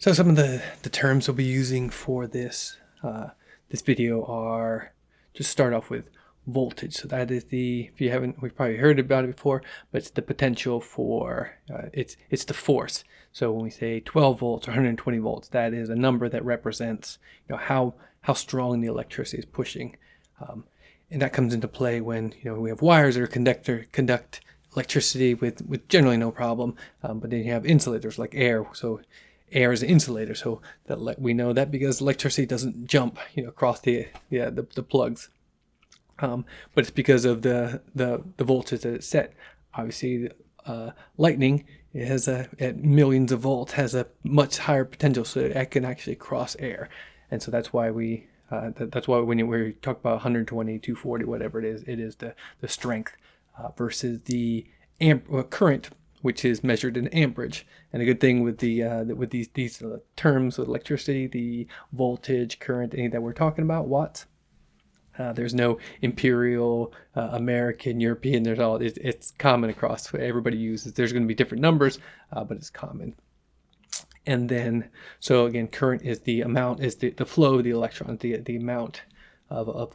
So some of the terms we'll be using for this video are, just start off with voltage. So that is if you haven't, we've probably heard about it before, but it's the potential for, it's the force. So when we say 12 volts or 120 volts, that is a number that represents, how strong the electricity is pushing. And that comes into play when, we have wires that are conduct electricity with generally no problem. But then you have insulators like air. So air is an insulator, so that we know that because electricity doesn't jump, across the plugs. But it's because of the voltage that it's set. Obviously, lightning, it has at millions of volts, has a much higher potential, so it can actually cross air, and so that's why that's why when we talk about 120, 240, whatever it is the strength versus the current, which is measured in amperage. And a good thing with these terms with electricity, the voltage, current, any that we're talking about, watts. There's no imperial, American, European. It's common across. Everybody uses. There's going to be different numbers, but it's common. And then, so again, current is the amount, is the flow of the electrons, the amount of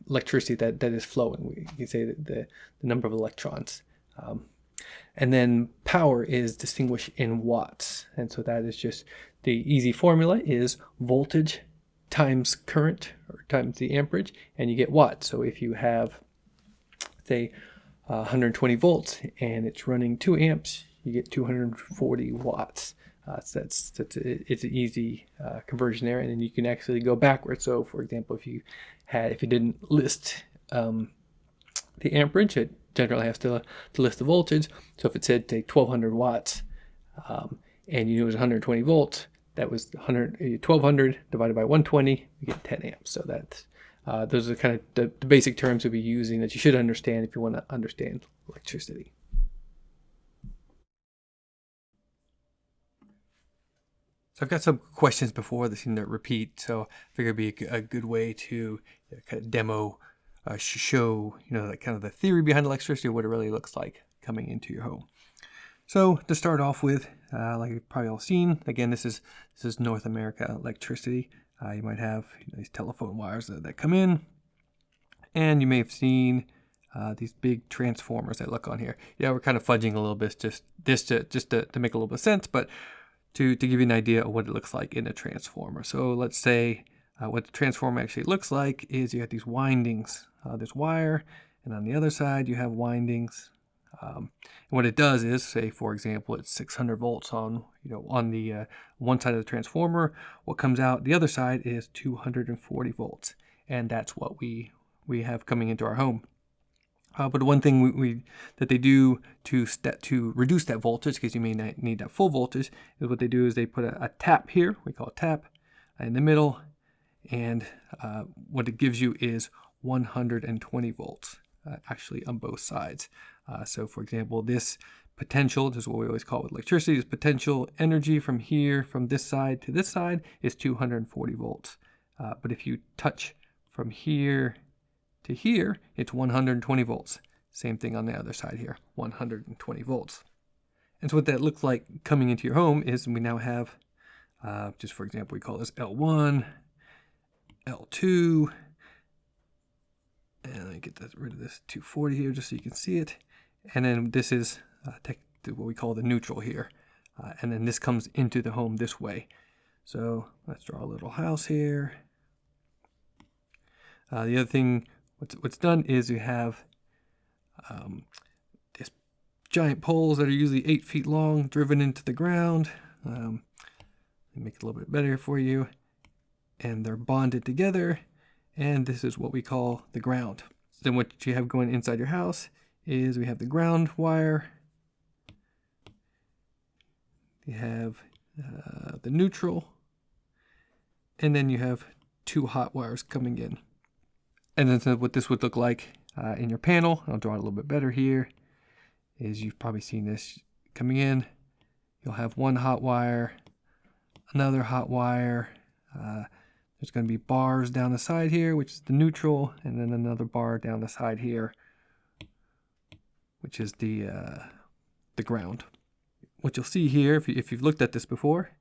electricity that is flowing. You say that the number of electrons. And then power is distinguished in watts. And so that is just, the easy formula is voltage times current, or times the amperage, and you get watts. So if you have, say, 120 volts and it's running 2 amps, you get 240 watts. So it's an easy conversion there, and then you can actually go backwards. So for example, if you didn't list the amperage, it generally has to list the voltage. So if it said, take 1200 watts, and it was 120 volts, that was 1200 divided by 120, you get 10 amps. So that's those are kind of the basic terms we'll be using that you should understand if you want to understand electricity. So I've got some questions before this seem to repeat, so I figure it'd be a good way to kind of demo, show, like kind of the theory behind electricity, what it really looks like coming into your home. So to start off with, like you've probably all seen, again, this is North America electricity. You might have these telephone wires that come in, and you may have seen these big transformers that look on here. Yeah, we're kind of fudging a little bit, just to make a little bit of sense, but to give you an idea of what it looks like in a transformer. So let's say what the transformer actually looks like is you have these windings. There's wire, and on the other side you have windings. And what it does is, say for example, it's 600 volts on the one side of the transformer. What comes out the other side is 240 volts, and that's what we have coming into our home. But one thing that they do to reduce that voltage, because you may not need that full voltage, is what they do is they put a tap here, we call it tap, in the middle, and what it gives you is 120 volts, actually on both sides. So for example, this potential, this is what we always call with electricity, is potential energy from here, from this side to this side, is 240 volts. But if you touch from here to here, it's 120 volts. Same thing on the other side here, 120 volts. And so what that looks like coming into your home is we now have, just for example, we call this L1, L2, and let me get rid of this 240 here just so you can see it. And then this is what we call the neutral here. And then this comes into the home this way. So let's draw a little house here. The other thing, what's done is you have these giant poles that are usually 8 feet long, driven into the ground. Let me make it a little bit better for you. And they're bonded together, and this is what we call the ground. Then what you have going inside your house is we have the ground wire. You have the neutral, and then you have 2 hot wires coming in. And then so what this would look like in your panel, I'll draw it a little bit better here, is you've probably seen this coming in. You'll have 1 hot wire, another hot wire. There's going to be bars down the side here, which is the neutral, and then another bar down the side here, which is the ground. What you'll see here, if you've looked at this before,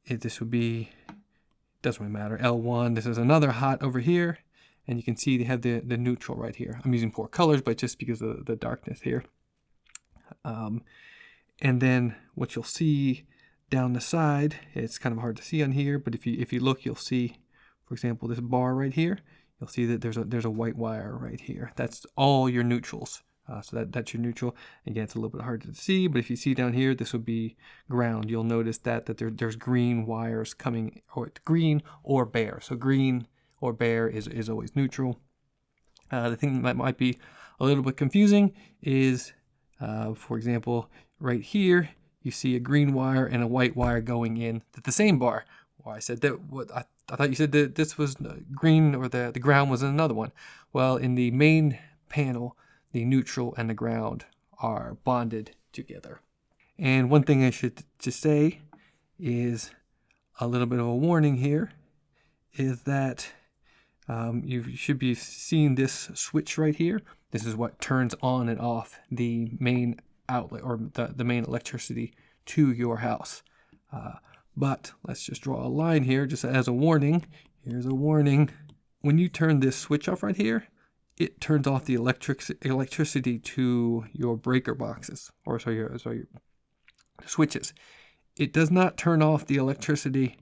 this would be, doesn't really matter, L1. This is another hot over here, and you can see they have the neutral right here. I'm using 4 colors, but just because of the darkness here. And then what you'll see down the side, it's kind of hard to see on here, but if you look, you'll see, for example, this bar right here. You'll see that there's a white wire right here. That's all your neutrals. So that's your neutral. Again, it's a little bit hard to see, but if you see down here, this would be ground. You'll notice that there's green wires coming, or green or bare. So green or bare is always neutral. The thing that might be a little bit confusing is, for example, right here, you see a green wire and a white wire going in to the same bar. Well, I said that I thought you said that this was green, or the ground was in another one. Well, in the main panel, the neutral and the ground are bonded together. And one thing I should just say is a little bit of a warning here, is that you should be seeing this switch right here. This is what turns on and off the main outlet, or the main electricity to your house. But let's just draw a line here just as a warning. Here's a warning. When you turn this switch off right here, it turns off the electricity to your breaker boxes, or your switches. It does not turn off the electricity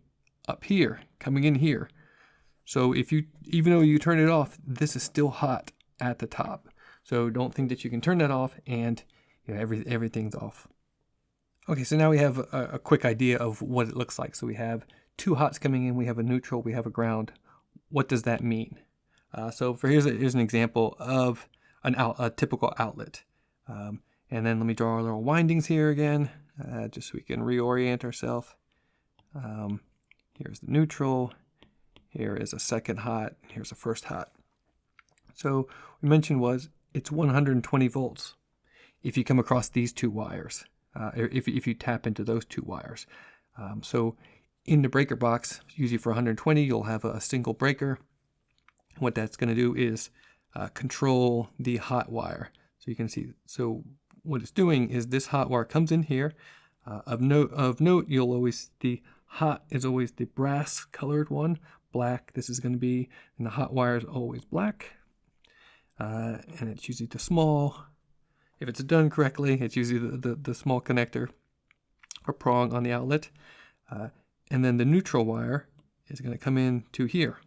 up here, coming in here. So even though you turn it off, this is still hot at the top. So don't think that you can turn that off and everything's off. Okay, so now we have a quick idea of what it looks like. So we have 2 hots coming in, we have a neutral, we have a ground. What does that mean? So here's an example of a typical outlet. And then let me draw our little windings here again, just so we can reorient ourselves. Here's the neutral. Here is a second hot. Here's a first hot. So we mentioned it's 120 volts if you come across these 2 wires, if you tap into those 2 wires. So in the breaker box, usually for 120, you'll have a single breaker. What that's going to do is control the hot wire. So you can see, so what it's doing is this hot wire comes in here. Of note, you'll always, the hot is always the brass colored one. Black, this is going to be, and the hot wire is always black. And it's usually the small. If it's done correctly, it's usually the small connector or prong on the outlet. And then the neutral wire is going to come in to here.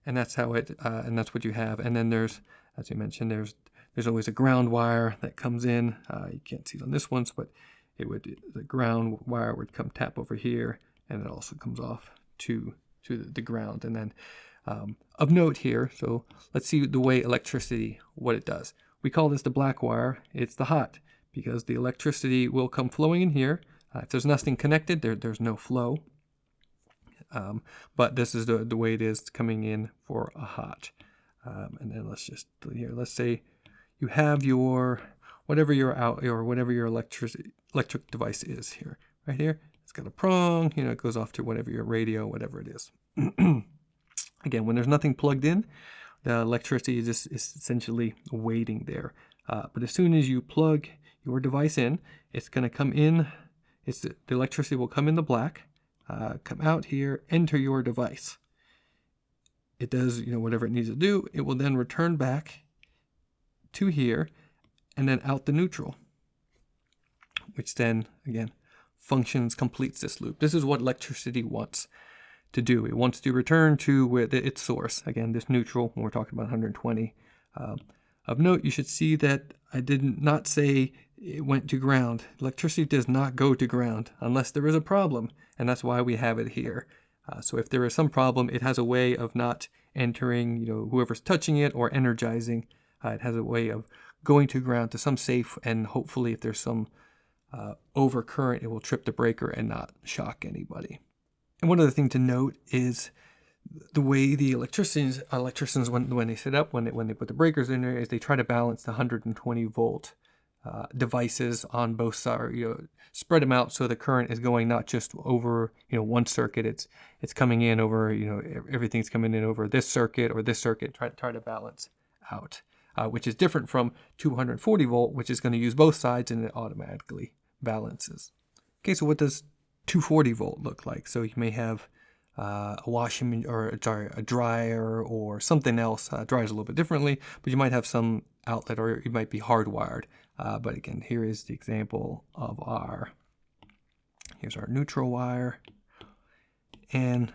And that's how and that's what you have. And then there's, as you mentioned, there's always a ground wire that comes in. You can't see it on this one, but the ground wire would come tap over here, and it also comes off to the ground. And then of note here, so let's see the way electricity, what it does. We call this the black wire. It's the hot, because the electricity will come flowing in here. If there's nothing connected, there's no flow. But this is the way it is coming in for a hot. And then let's say you have your whatever your electric device is here. Right here, it's got a prong, it goes off to whatever your radio, whatever it is. Again, when there's nothing plugged in, the electricity is essentially waiting there. But as soon as you plug your device in, it's going to come in. The electricity will come in the black, come out here, enter your device. It does, whatever it needs to do. It will then return back to here, and then out the neutral, which then again completes this loop. This is what electricity wants to do. It wants to return to its source. Again, this neutral, when we're talking about 120. Of note, you should see that I did not say it went to ground. Electricity does not go to ground unless there is a problem, and that's why we have it here. So if there is some problem, it has a way of not entering, whoever's touching it or energizing. It has a way of going to ground to some safe, and hopefully if there's some overcurrent, it will trip the breaker and not shock anybody. And one other thing to note is the way the electricians when they set up, when they put the breakers in there, is they try to balance the 120 volt devices on both sides, spread them out so the current is going not just over one circuit, it's coming in over everything's coming in over this circuit or this circuit, try to balance out, which is different from 240 volt, which is going to use both sides and it automatically balances. Okay, so what does 240 volt look like? So you may have a washing or sorry, a dryer or something else. Dryers a little bit differently, but you might have some outlet, or it might be hardwired. But again, here is the example of here's our neutral wire and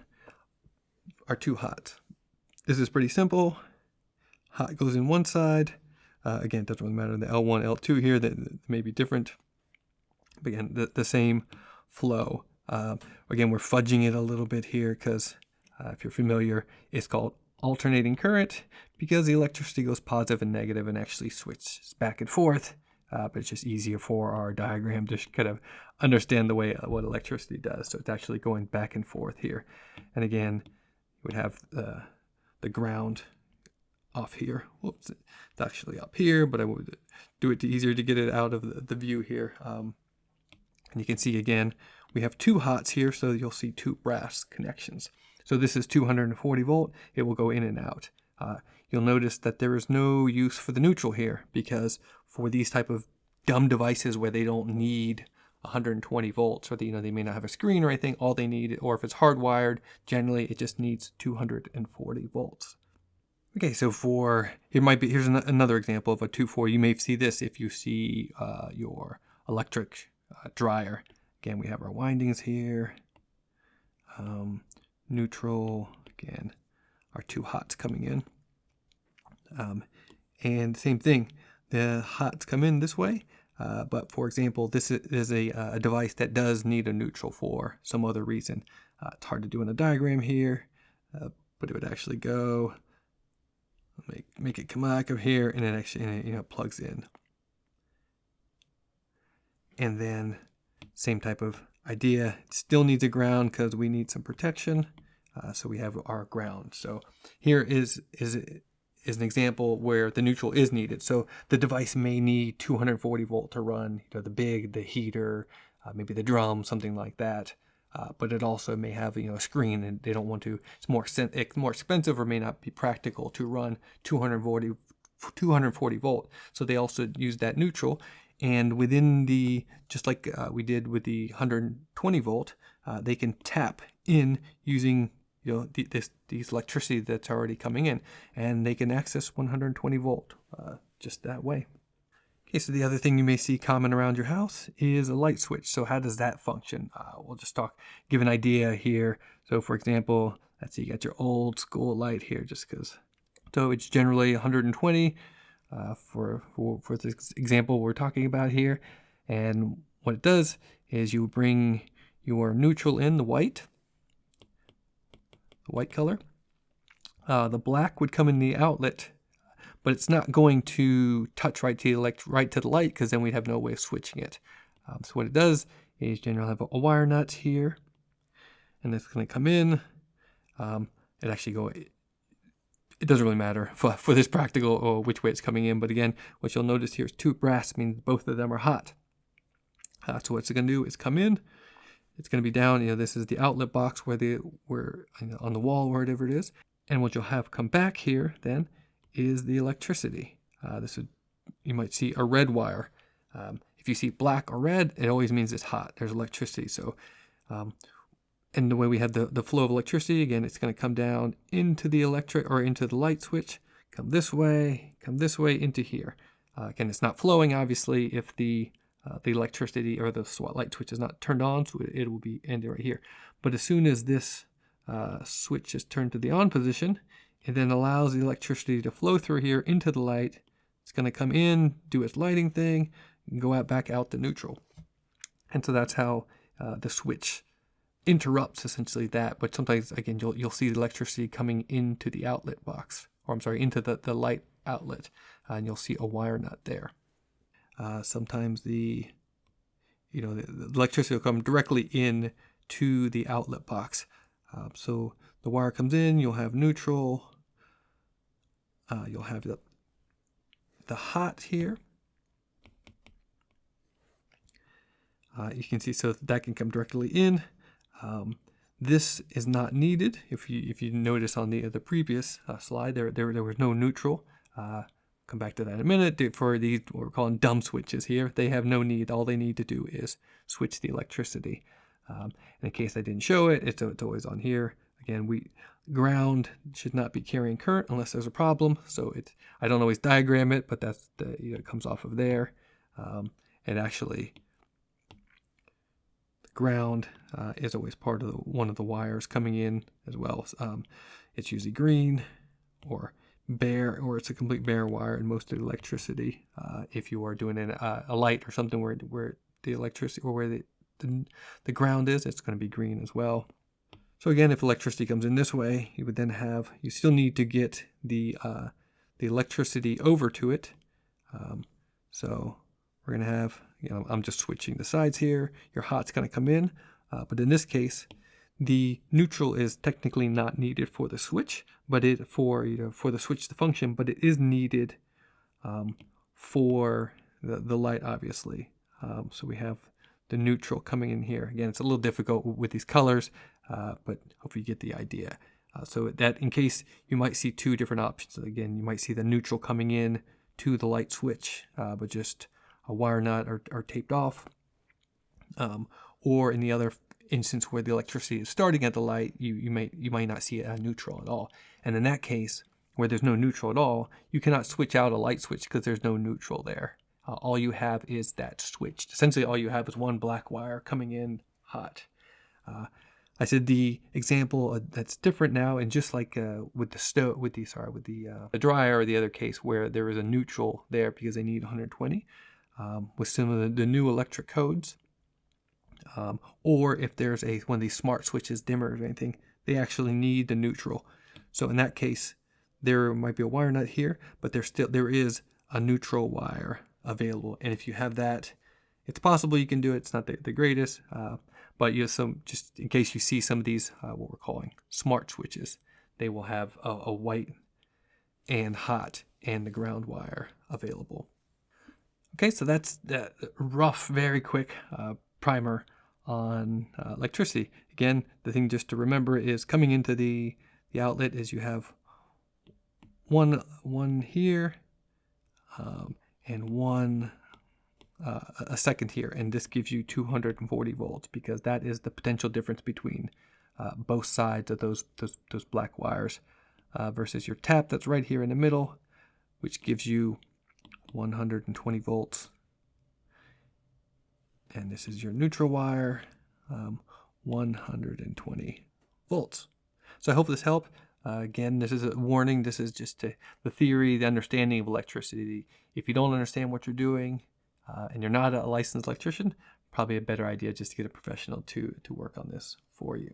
our two hots. This is pretty simple. Hot goes in one side. Again, it doesn't really matter. The L1, L2 here, that may be different. But again, the same flow. Again, we're fudging it a little bit here because if you're familiar, it's called alternating current because the electricity goes positive and negative and actually switches back and forth. But it's just easier for our diagram to kind of understand the way what electricity does. So it's actually going back and forth here. And again, you would have the ground off here. Whoops, it's actually up here, but I would do it easier to get it out of the view here. And you can see again, we have two hots here, so you'll see two brass connections. So this is 240 volt. It will go in and out. You'll notice that there is no use for the neutral here because for these type of dumb devices where they don't need 120 volts or they may not have a screen or anything, all they need, or if it's hardwired, generally it just needs 240 volts. Okay, so here's another example of a 240. You may see this if you see your electric dryer. Again, we have our windings here. Neutral, again, our two hots coming in. And same thing, the hots come in this way. But for example, this is a device that does need a neutral for some other reason. It's hard to do in a diagram here, but it would actually go. Make it come back up here, and it actually plugs in. And then same type of idea. It still needs a ground because we need some protection. So we have our ground. So here is an example where the neutral is needed. So the device may need 240 volt to run, the heater, maybe the drum, something like that. But it also may have a screen, and they don't want to. It's more expensive, or may not be practical to run 240 volt. So they also use that neutral, and within just like we did with the 120 volt, they can tap in using these electricity that's already coming in, and they can access 120 volt just that way. Okay, so the other thing you may see common around your house is a light switch. So how does that function? We'll just give an idea here. So for example, let's see, you got your old school light here, just because. So it's generally 120 for this example we're talking about here. And what it does is you bring your neutral in, the white color. The black would come in the outlet, but it's not going to touch right to the light because then we'd have no way of switching it. So what it does is generally have a wire nut here, and it's going to come in. It doesn't really matter for this practical or which way it's coming in, but again, what you'll notice here is two brass, means both of them are hot. So what's it going to do is come in. It's going to be down. This is the outlet box where on the wall, wherever it is, and what you'll have come back here then is the electricity. You might see a red wire. If you see black or red, it always means it's hot. There's electricity. So, and the way we have the flow of electricity, again, it's going to come down into the into the light switch, come this way into here. Again, it's not flowing, obviously, if the electricity or the light switch is not turned on, so it will be ending right here. But as soon as this switch is turned to the on position, it then allows the electricity to flow through here into the light. It's going to come in, do its lighting thing, and go back out the neutral. And so that's how the switch interrupts essentially that. But sometimes, again, you'll see the electricity coming into the outlet box, or I'm sorry, into the light outlet, and you'll see a wire nut there. Sometimes the electricity will come directly in to the outlet box. So the wire comes in, you'll have neutral, you'll have the hot here. You can see, so that can come directly in. This is not needed. If you notice on the previous slide, there was no neutral. Come back to that in a minute. For these, what we're calling dumb switches here, they have no need. All they need to do is switch the electricity. In case I didn't show it, it's always on here. Again, ground should not be carrying current unless there's a problem. So I don't always diagram it, but that's it comes off of there. And actually, the ground is always part of one of the wires coming in as well. It's usually green or bare, or it's a complete bare wire in most of the electricity. If you are doing a light or something where the electricity or where the ground is, it's going to be green as well. So again, if electricity comes in this way, you would then you still need to get the electricity over to it. So we're going to have, I'm just switching the sides here. Your hot's going to come in, but in this case, the neutral is technically not needed for the switch, but for the switch to function, but it is needed for the light, obviously. So we have the neutral coming in here. Again, it's a little difficult with these colors, but hopefully you get the idea. So that in case you might see two different options. Again, you might see the neutral coming in to the light switch, but just a wire nut are taped off. Or in the other instance where the electricity is starting at the light, you might not see a neutral at all. And in that case, where there's no neutral at all, you cannot switch out a light switch because there's no neutral there. All you have is that switched. Essentially, all you have is one black wire coming in hot. I said the example that's different now, and just like with the dryer or the other case where there is a neutral there because they need 120, with some of the new electric codes, or if there's one of these smart switches, dimmers or anything, they actually need the neutral. So in that case, there might be a wire nut here, but there is a neutral wire available. And if you have that, it's possible you can do it. It's not the greatest, but just in case you see some of these, what we're calling smart switches, they will have a white and hot and the ground wire available. Okay, so that's the rough, very quick primer on electricity. Again, the thing just to remember is coming into the outlet is you have one here and one a second here, and this gives you 240 volts because that is the potential difference between both sides of those black wires versus your tap that's right here in the middle, which gives you 120 volts. And this is your neutral wire, 120 volts. So I hope this helped. Again, this is a warning. This is just the theory, the understanding of electricity. If you don't understand what you're doing and you're not a licensed electrician, probably a better idea just to get a professional to work on this for you.